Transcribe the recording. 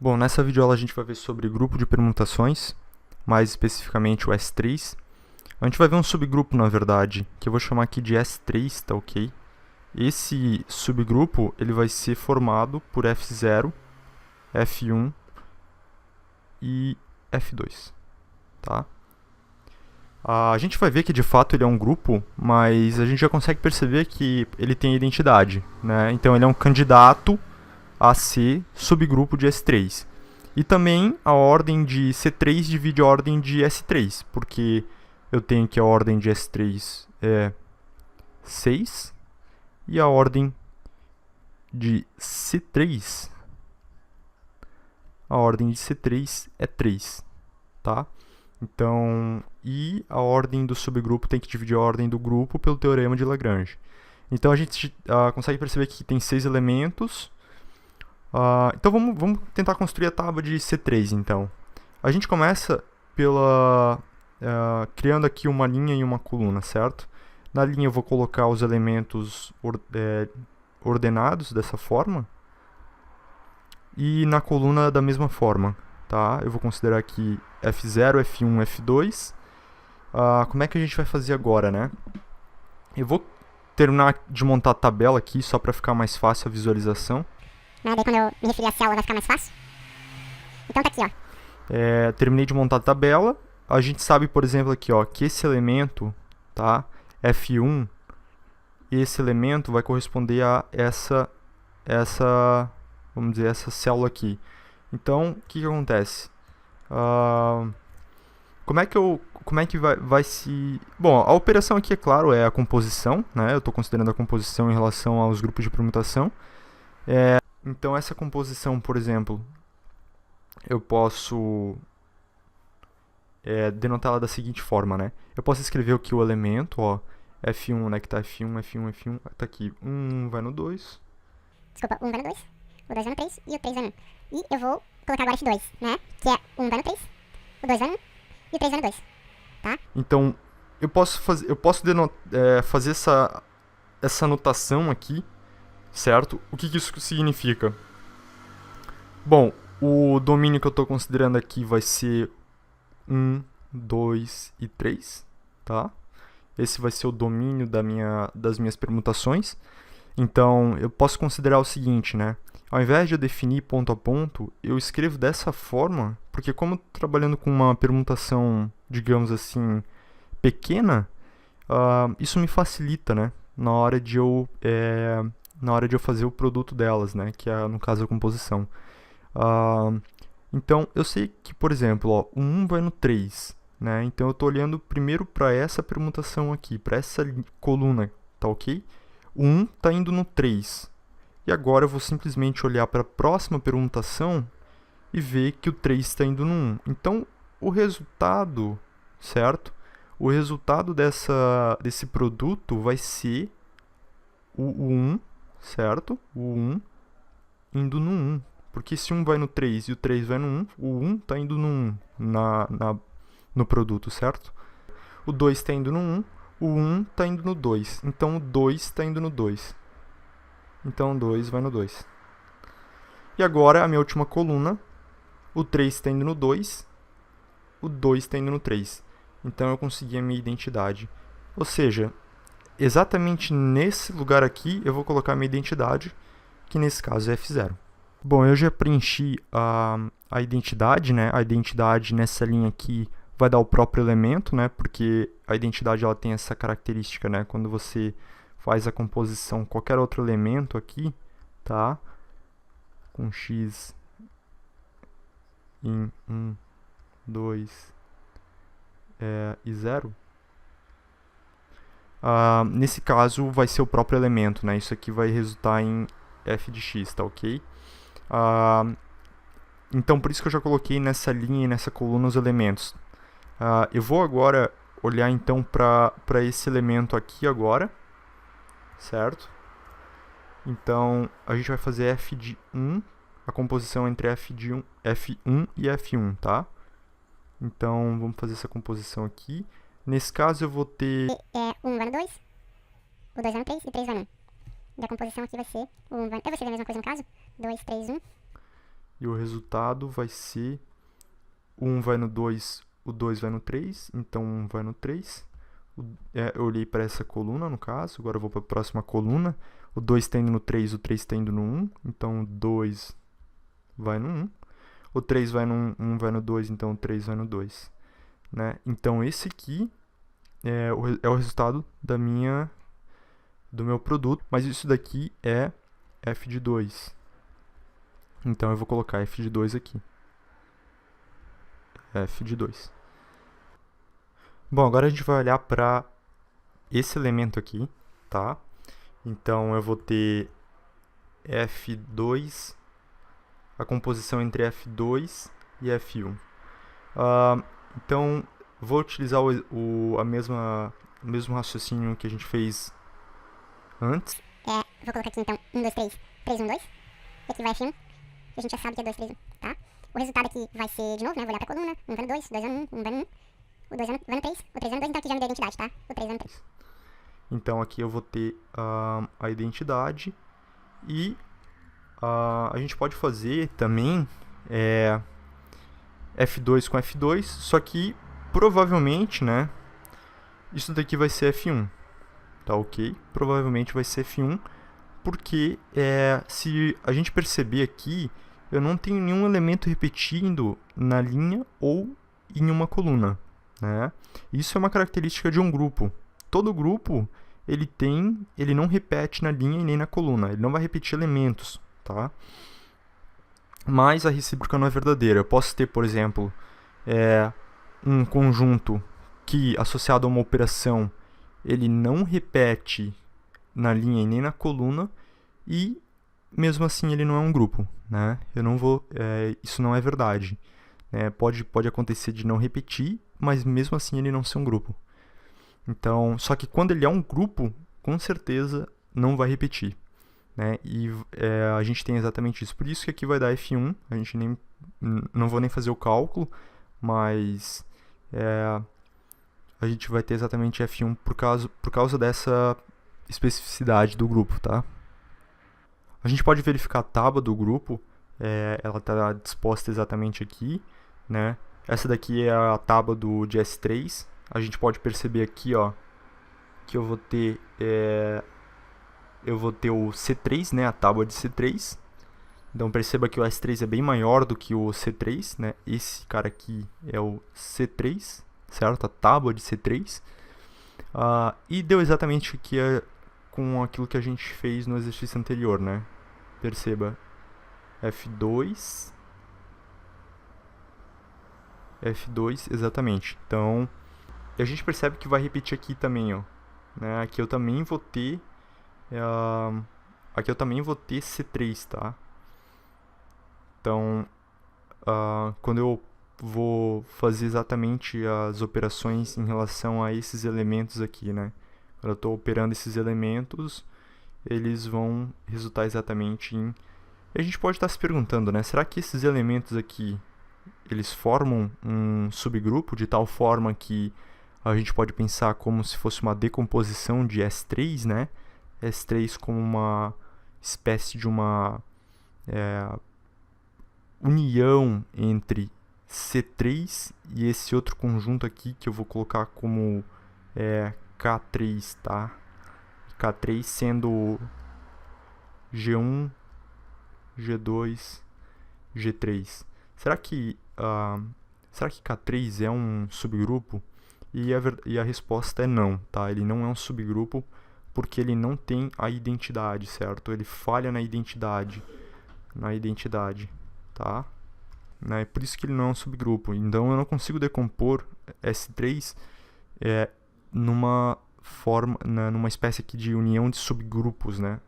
Bom, nessa videoaula a gente vai ver sobre grupo de permutações, mais especificamente o S3. A gente vai ver um subgrupo, na verdade, que eu vou chamar aqui de S3, tá ok? Esse subgrupo ele vai ser formado por F0, F1 e F2, tá? A gente vai ver que de fato ele é um grupo, mas a gente já consegue perceber que ele tem identidade, né? Então ele é um candidato a ser subgrupo de S3. E também a ordem de C3 divide a ordem de S3, porque eu tenho que a ordem de S3 é 6 e a ordem de C3, é 3, tá? Então, e a ordem do subgrupo tem que dividir a ordem do grupo pelo teorema de Lagrange. Então a gente consegue perceber que tem 6 elementos. Então vamos tentar construir a tábua de C3, então. A gente começa criando aqui uma linha e uma coluna, certo? Na linha eu vou colocar os elementos ordenados dessa forma. E na coluna da mesma forma, tá? Eu vou considerar aqui F0, F1, F2. Como é que a gente vai fazer agora, né? Eu vou terminar de montar a tabela aqui, só para ficar mais fácil a visualização. Daí quando eu me referir à célula vai ficar mais fácil. Então tá aqui, ó. Terminei de montar a tabela. A gente sabe, por exemplo, aqui, ó, que esse elemento, tá? F1, esse elemento vai corresponder a vamos dizer, essa célula aqui. Então, o que acontece? Como é que vai se... Bom, a operação aqui, é claro, é a composição, né? Eu estou considerando a composição em relação aos grupos de permutação. Então, essa composição, por exemplo, eu posso denotá-la da seguinte forma, né? Eu posso escrever aqui o elemento, ó, F1, onde é que tá F1, F1, F1, tá aqui, 1 vai no 2. Desculpa, o 1 vai no 2, o 2 vai no 3 e o 3 vai no 1. E eu vou colocar agora F2, né? Que é 1 vai no 3, o 2 vai no 1 e o 3 vai no 2, tá? Então, eu posso fazer essa anotação aqui, certo? O que isso significa? Bom, o domínio que eu estou considerando aqui vai ser 1, 2 e 3, tá? Esse vai ser o domínio das minhas permutações. Então, eu posso considerar o seguinte, né? Ao invés de eu definir ponto a ponto, eu escrevo dessa forma, porque como eu estou trabalhando com uma permutação, digamos assim, pequena, isso me facilita, né? Na hora de eu fazer o produto delas, né? Que é, no caso, a composição. Então, eu sei que, por exemplo, ó, o 1 vai no 3, né? Então, eu estou olhando primeiro para essa permutação aqui, para essa coluna, tá ok? O 1 está indo no 3. E agora eu vou simplesmente olhar para a próxima permutação e ver que o 3 está indo no 1. Então, o resultado, certo? O resultado desse produto vai ser o 1, certo? O 1 indo no 1. Porque se 1 vai no 3 e o 3 vai no 1, o 1 está indo no 1 no produto, certo? O 2 está indo no 1, o 1 está indo no 2. Então, o 2 está indo no 2. Então, o 2 vai no 2. E agora, a minha última coluna, o 3 está indo no 2, o 2 está indo no 3. Então, eu consegui a minha identidade. Ou seja, exatamente nesse lugar aqui, eu vou colocar a minha identidade, que nesse caso é F0. Bom, eu já preenchi a identidade, né? A identidade nessa linha aqui vai dar o próprio elemento, né? Porque a identidade ela tem essa característica, né? Quando você faz a composição qualquer outro elemento aqui, tá? Com x em 1, 2 e 0. Nesse caso vai ser o próprio elemento, né? Isso aqui vai resultar em f de x, tá ok? Então, por isso que eu já coloquei nessa linha e nessa coluna os elementos. Eu vou agora olhar, então, para esse elemento aqui agora, certo? Então, a gente vai fazer f de 1, a composição entre F1 e F1, tá? Então, vamos fazer essa composição aqui. Nesse caso, eu vou ter... 1 vai no 2, o 2 vai no 3 e o 3 vai no 1. E a composição aqui vai ser o 1 vai... Eu vou escrever a mesma coisa no caso. 2, 3, 1. e o resultado vai ser o 1 vai no 2, o 2 vai no 3, então 1 vai no 3. Eu olhei para essa coluna, no caso, agora eu vou para a próxima coluna. O 2 está indo no 3, o 3 está indo no 1, então o 2 vai no 1. O 3 vai no 1, 1 vai no 2, então o 3 vai no 2. Né? Então esse aqui é o resultado do meu produto, mas isso daqui é f de 2. Então eu vou colocar f de 2 aqui. F de 2. Bom, agora a gente vai olhar para esse elemento aqui, tá? Então eu vou ter F2, a composição entre F2 e F1. Então vou utilizar o mesmo raciocínio que a gente fez antes. Vou colocar aqui então 1, 2, 3, 3, 1, 2. E aqui vai F1. E a gente já sabe que é 2, 3, 1, tá? O resultado aqui vai ser, de novo, né? Vou olhar pra coluna. 1 vai no 2, 2 vai no 1, 1 vai no 1. O 2 vai no 3, o 3 vai no 2, então aqui já me deu a identidade, tá? O 3 vai no 3. Então aqui eu vou ter a identidade e a gente pode fazer também F2 com F2, só que provavelmente, né, isso daqui vai ser F1, tá ok? Provavelmente vai ser F1, porque se a gente perceber aqui, eu não tenho nenhum elemento repetindo na linha ou em uma coluna, né? Isso é uma característica de um grupo. Todo grupo ele não repete na linha e nem na coluna, ele não vai repetir elementos, tá? Mas a recíproca não é verdadeira. Eu posso ter, por exemplo, um conjunto que, associado a uma operação, ele não repete na linha e nem na coluna, e mesmo assim ele não é um grupo, né? Isso não é verdade, né? Pode acontecer de não repetir, mas mesmo assim ele não ser um grupo. Então, só que quando ele é um grupo, com certeza não vai repetir, né? E a gente tem exatamente isso. Por isso que aqui vai dar F1. A gente não vou nem fazer o cálculo, mas a gente vai ter exatamente F1 por causa dessa especificidade do grupo, tá? A gente pode verificar a tábua do grupo. Ela está disposta exatamente aqui, né? Essa daqui é a tábua de S3. A gente pode perceber aqui, ó, que eu vou ter o C3, né, a tábua de C3. Então perceba que o S3 é bem maior do que o C3, né? Esse cara aqui é o C3, certo? A tábua de C3. E deu exatamente aqui com aquilo que a gente fez no exercício anterior, né? Perceba, F2, exatamente. Então, e a gente percebe que vai repetir aqui também, ó, né? Aqui eu também vou ter C3, tá? Então, quando eu vou fazer exatamente as operações em relação a esses elementos aqui, né? Quando eu estou operando esses elementos, eles vão resultar exatamente em... E a gente pode estar se perguntando, né? Será que esses elementos aqui, eles formam um subgrupo de tal forma que a gente pode pensar como se fosse uma decomposição de S3, né? S3 como uma espécie de uma união entre C3 e esse outro conjunto aqui que eu vou colocar como K3, tá? K3 sendo G1, G2, G3. Será que K3 é um subgrupo? E a resposta é não, tá? Ele não é um subgrupo porque ele não tem a identidade, certo? Ele falha na identidade, tá? É por isso que ele não é um subgrupo. Então eu não consigo decompor S3 numa espécie aqui de união de subgrupos, né?